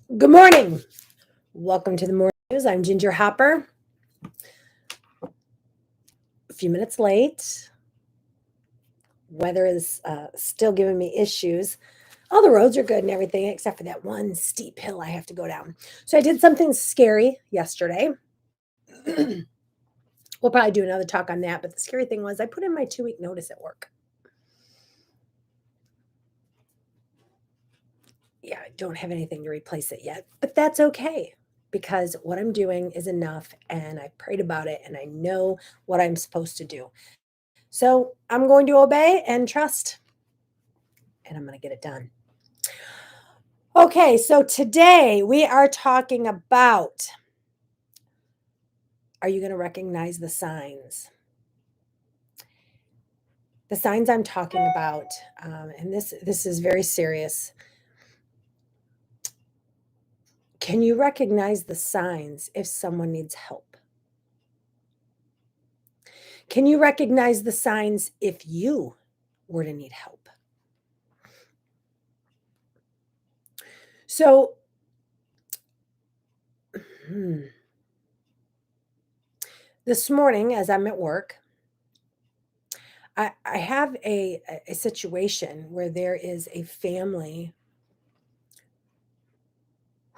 Good morning. Welcome to the morning news. I'm Ginger Hopper. A few minutes late. Weather is still giving me issues. All the roads are good and everything, except for that one steep hill I have to go down. So I did something scary yesterday. We'll probably do another talk on that. But the scary thing was I put in my 2 week notice at work. Yeah, I don't have anything to replace it yet, but that's okay because what I'm doing is enough and I prayed about it and I know what I'm supposed to do. So I'm going to obey and trust, and I'm going to get it done. Okay, so today we are talking about, are you going to recognize the signs? The signs I'm talking about, and this is very serious. Can you recognize the signs if someone needs help? Can you recognize the signs if you were to need help? So, hmm, this morning as I'm at work, I have a situation where there is a family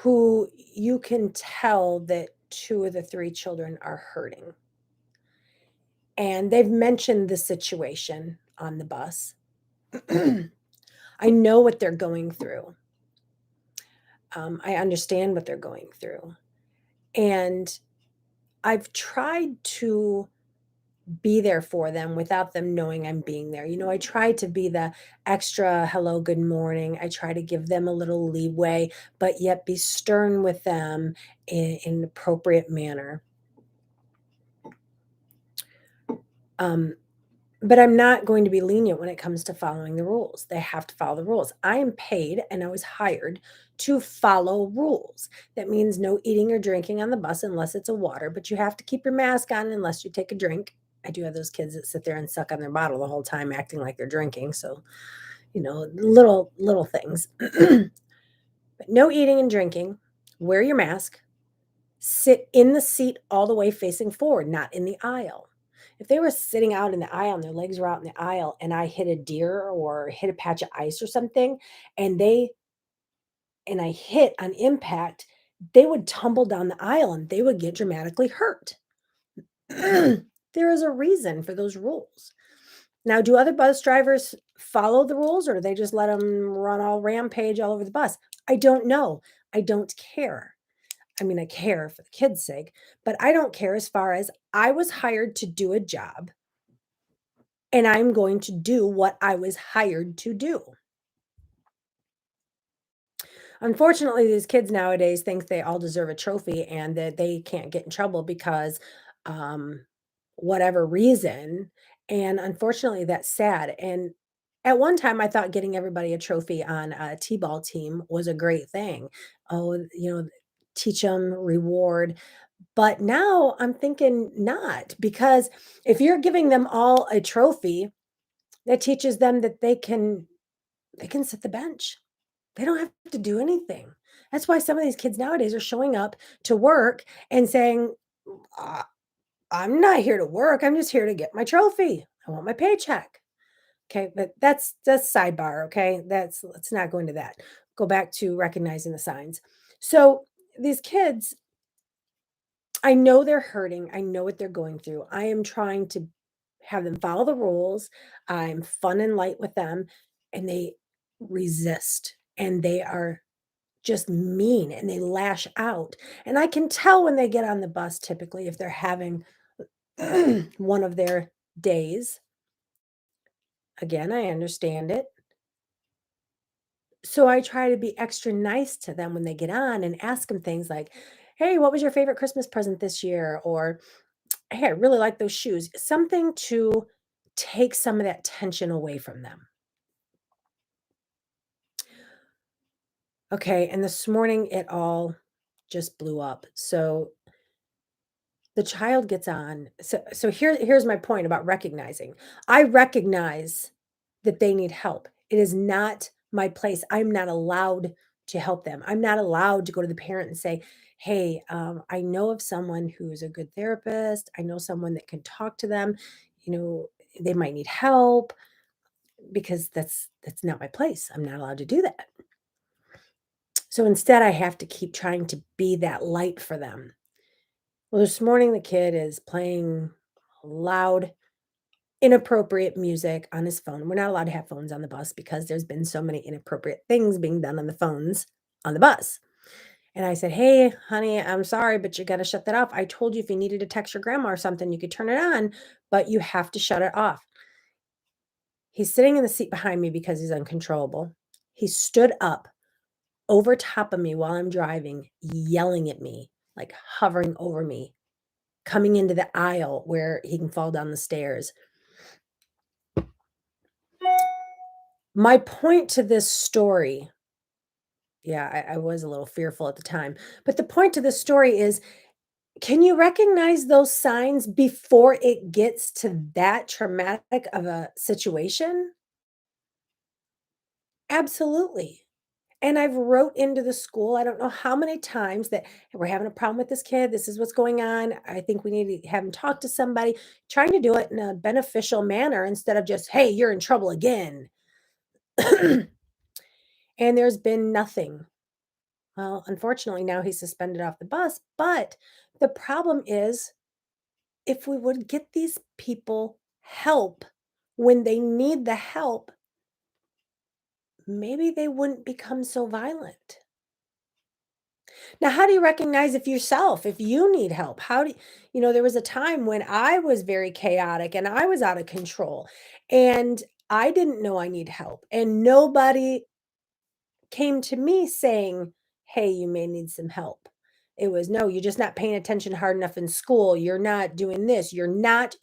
who you can tell that 2 of the 3 children are hurting. And they've mentioned the situation on the bus. I know what they're going through. I understand what they're going through. And I've tried to be there for them without them knowing I'm being there. I try to be the extra hello, good morning. I try to give them a little leeway, but yet be stern with them in an appropriate manner. Um, but I'm not going to be lenient when it comes to following the rules. They have to follow the rules. I am paid and I was hired to follow rules. That means no eating or drinking on the bus unless it's a water, but you have to keep your mask on unless you take a drink. I do have those kids that sit there and suck on their bottle the whole time acting like they're drinking. So, little things. But no eating and drinking. Wear your mask. Sit in the seat all the way facing forward, not in the aisle. If they were sitting out in the aisle and their legs were out in the aisle and I hit a deer or hit a patch of ice or something and they and I hit on impact, they would tumble down the aisle and they would get dramatically hurt. There is a reason for those rules. Now, do other bus drivers follow the rules or do they just let them run all rampage all over the bus? I don't know. I don't care. I mean, I care for the kids' sake, but I don't care as far as I was hired to do a job and I'm going to do what I was hired to do. Unfortunately, these kids nowadays think they all deserve a trophy and that they can't get in trouble because um whatever reason. And unfortunately, that's sad. And at one time, I thought getting everybody a trophy on a T-ball team was a great thing. Oh, teach them, reward. But now I'm thinking not, because if you're giving them all a trophy, that teaches them that they can sit the bench. They don't have to do anything. That's why some of these kids nowadays are showing up to work and saying, "Uh, I'm not here to work. I'm just here to get my trophy. I want my paycheck." Okay, but that's sidebar, okay? Let's not go into that. Go back to recognizing the signs. So these kids, I know they're hurting. I know what they're going through. I am trying to have them follow the rules. I'm fun and light with them, and they resist and they are just mean and they lash out. And I can tell when they get on the bus typically if they're having one of their days. Again, I understand it. So I try to be extra nice to them when they get on and ask them things like, "Hey, what was your favorite Christmas present this year?" Or, "Hey, I really like those shoes." Something to take some of that tension away from them. Okay, and this morning it all just blew up. So the child gets on. So here's my point about recognizing. I recognize that they need help. It is not my place. I'm not allowed to help them. I'm not allowed to go to the parent and say, "Hey, I know of someone who's a good therapist. I know someone that can talk to them. You know, they might need help," because that's not my place. I'm not allowed to do that. So instead, I have to keep trying to be that light for them. Well, this morning the kid is playing loud, inappropriate music on his phone. We're not allowed to have phones on the bus because there's been so many inappropriate things being done on the phones on the bus. And I said, "Hey, honey, I'm sorry, but you got to shut that off. I told you if you needed to text your grandma or something, you could turn it on, but you have to shut it off." He's sitting in the seat behind me because he's uncontrollable. He stood up over top of me while I'm driving, yelling at me, like hovering over me, coming into the aisle where he can fall down the stairs. My point to this story, yeah, I was a little fearful at the time, but the point to this story is, can you recognize those signs before it gets to that traumatic of a situation? Absolutely. And I've wrote into the school, I don't know how many times that we're having a problem with this kid. This is what's going on. I think we need to have him talk to somebody, trying to do it in a beneficial manner instead of just, "Hey, you're in trouble again." And there's been nothing. Well, unfortunately, now he's suspended off the bus. But the problem is, if we would get these people help when they need the help, maybe they wouldn't become so violent. Now, how do you recognize if yourself, if you need help? How do there was a time when I was very chaotic and I was out of control and I didn't know I need help. And nobody came to me saying, "Hey, you may need some help." It was, "No, you're just not paying attention hard enough in school. You're not doing this. You're not.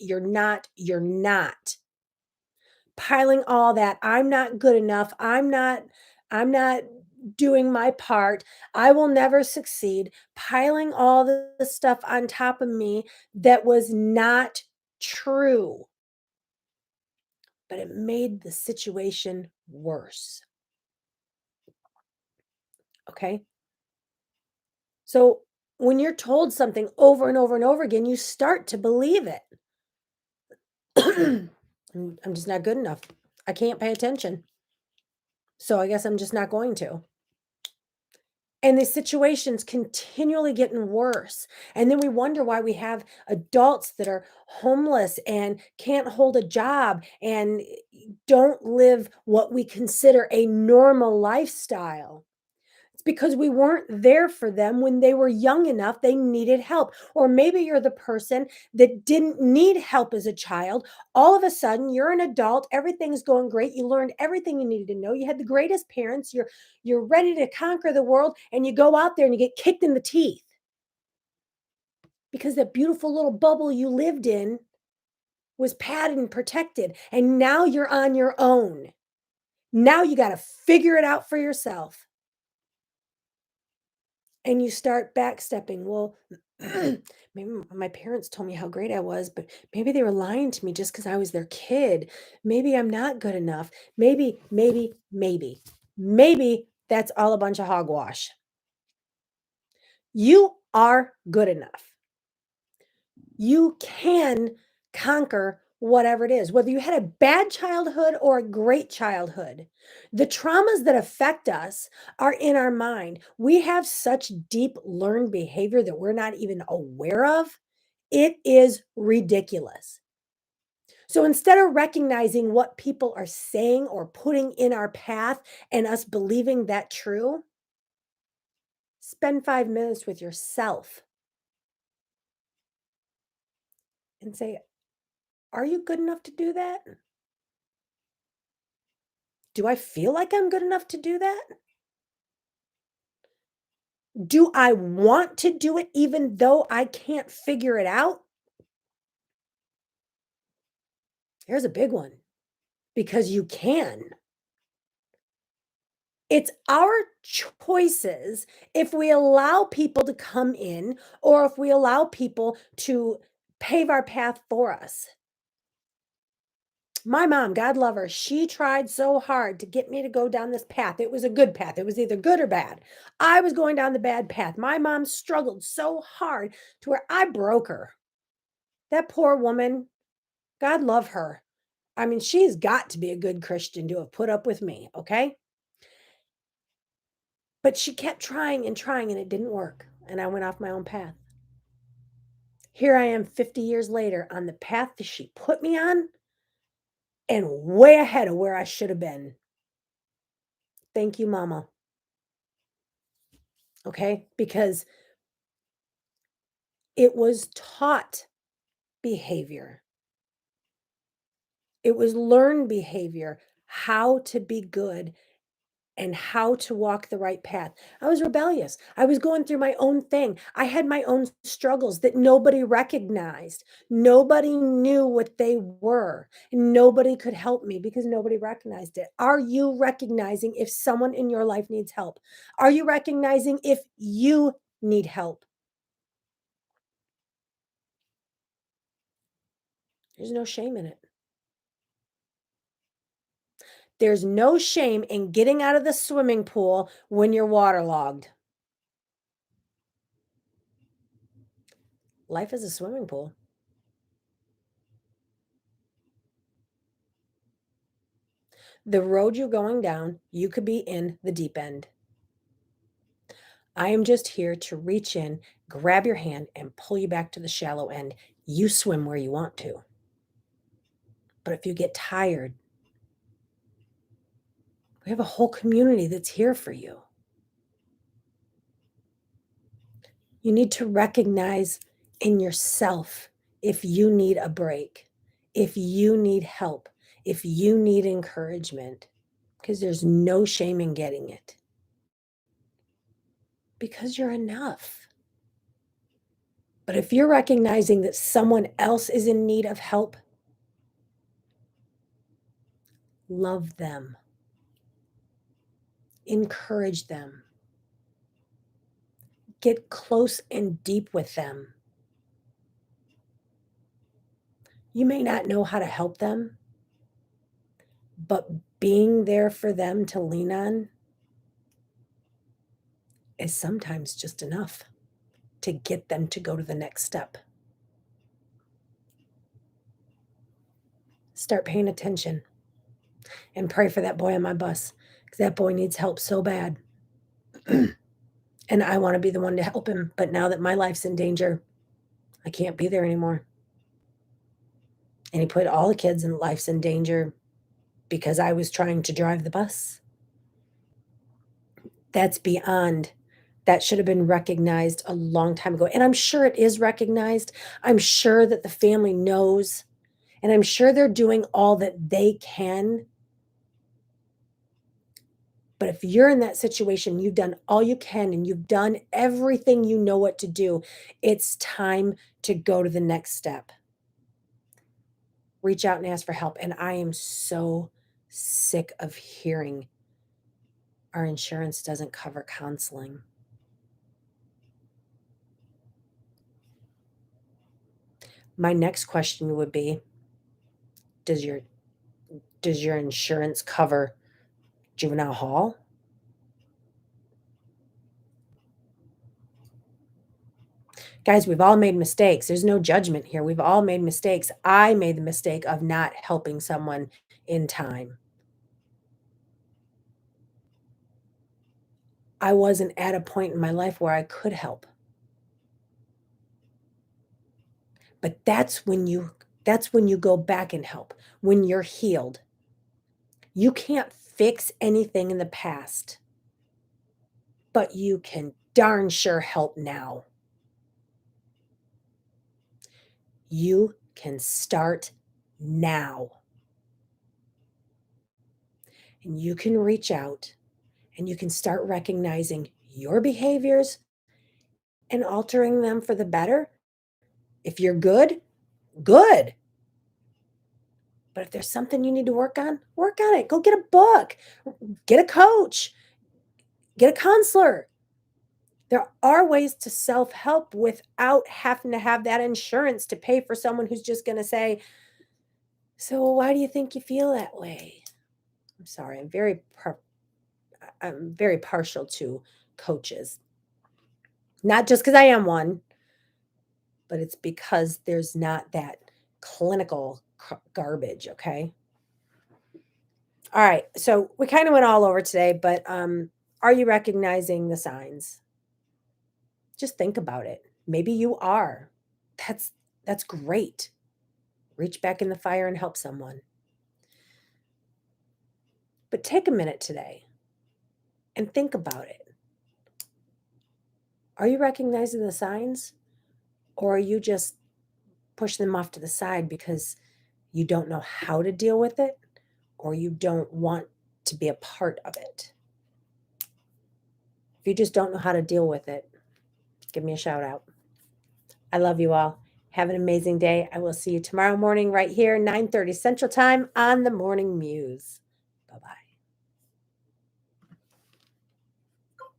Piling all that, "I'm not good enough. I'm not doing my part. I will never succeed." Piling all the stuff on top of me that was not true, but it made the situation worse, okay? So, when you're told something over and over and over again, you start to believe it. I'm just not good enough. I can't pay attention, so I guess I'm just not going to. And the situation's continually getting worse, and then we wonder why we have adults that are homeless and can't hold a job and don't live what we consider a normal lifestyle. It's because we weren't there for them when they were young enough, they needed help. Or maybe you're the person that didn't need help as a child. All of a sudden, you're an adult, everything's going great. You learned everything you needed to know. You had the greatest parents. You're ready to conquer the world and you go out there and you get kicked in the teeth because that beautiful little bubble you lived in was padded and protected. And now you're on your own. Now you got to figure it out for yourself. And you start backstepping. Well, maybe my parents told me how great I was, but maybe they were lying to me just because I was their kid. Maybe I'm not good enough. Maybe that's all a bunch of hogwash. You are good enough. You can conquer whatever it is, whether you had a bad childhood or a great childhood. The traumas that affect us are in our mind. We have such deep learned behavior that we're not even aware of. It is ridiculous. So instead of recognizing what people are saying or putting in our path and us believing that true, spend 5 minutes with yourself and say, "Are you good enough to do that? Do I feel like I'm good enough to do that? Do I want to do it even though I can't figure it out?" Here's a big one, because you can. It's our choices if we allow people to come in or if we allow people to pave our path for us. My mom, God love her, she tried so hard to get me to go down this path. It was a good path. It was either good or bad. I was going down the bad path. My mom struggled so hard to where I broke her. That poor woman, God love her. I mean, she's got to be a good Christian to have put up with me, okay? But she kept trying, and it didn't work. And I went off my own path. Here I am 50 years later on the path that she put me on and way ahead of where I should have been. Thank you, mama. Okay? Because it was taught behavior. It was learned behavior, how to be good and how to walk the right path. I was rebellious. I was going through my own thing. I had my own struggles that nobody recognized. Nobody knew what they were. And nobody could help me because nobody recognized it. Are you recognizing if someone in your life needs help? Are you recognizing if you need help? There's no shame in it. There's no shame in getting out of the swimming pool when you're waterlogged. Life is a swimming pool. The road you're going down, you could be in the deep end. I am just here to reach in, grab your hand, and pull you back to the shallow end. You swim where you want to. But if you get tired, we have a whole community that's here for you. You need to recognize in yourself if you need a break, if you need help, if you need encouragement, because there's no shame in getting it. Because you're enough. But if you're recognizing that someone else is in need of help, love them, encourage them, get close and deep with them. You may not know how to help them, but being there for them to lean on is sometimes just enough to get them to go to the next step. Start paying attention and pray for that boy on my bus because that boy needs help so bad. And I want to be the one to help him. But now that my life's in danger, I can't be there anymore. And he put all the kids in life's in danger because I was trying to drive the bus. That's beyond. That should have been recognized a long time ago. And I'm sure it is recognized. I'm sure that the family knows. And I'm sure they're doing all that they can. But if you're in that situation, you've done all you can and you've done everything you know what to do, it's time to go to the next step. Reach out and ask for help. And I am so sick of hearing our insurance doesn't cover counseling. My next question would be, does your does your insurance cover juvenile hall? Guys, we've all made mistakes. There's no judgment here. We've all made mistakes. I made the mistake of not helping someone in time. I wasn't at a point in my life where I could help. But that's when you go back and help, when you're healed. You can't fix anything in the past, but you can darn sure help now. You can start now. And you can reach out and you can start recognizing your behaviors and altering them for the better. If you're good, good. But if there's something you need to work on it. Go get a book, get a coach, get a counselor. There are ways to self help without having to have that insurance to pay for someone who's just going to say, So why do you think you feel that way? I'm sorry, I'm very partial to coaches. Not just because I am one, but it's because there's not that clinical garbage, okay? All right, so we kinda went all over today, but, are you recognizing the signs? Just think about it. Maybe you are. That's that's great. Reach back in the fire and help someone. But take a minute today and think about it. Are you recognizing the signs, or are you just pushing them off to the side because you don't know how to deal with it, or you don't want to be a part of it? If you just don't know how to deal with it, give me a shout out. I love you all. Have an amazing day. I will see you tomorrow morning right here, 9:30 Central Time on the Morning Muse. Bye-bye.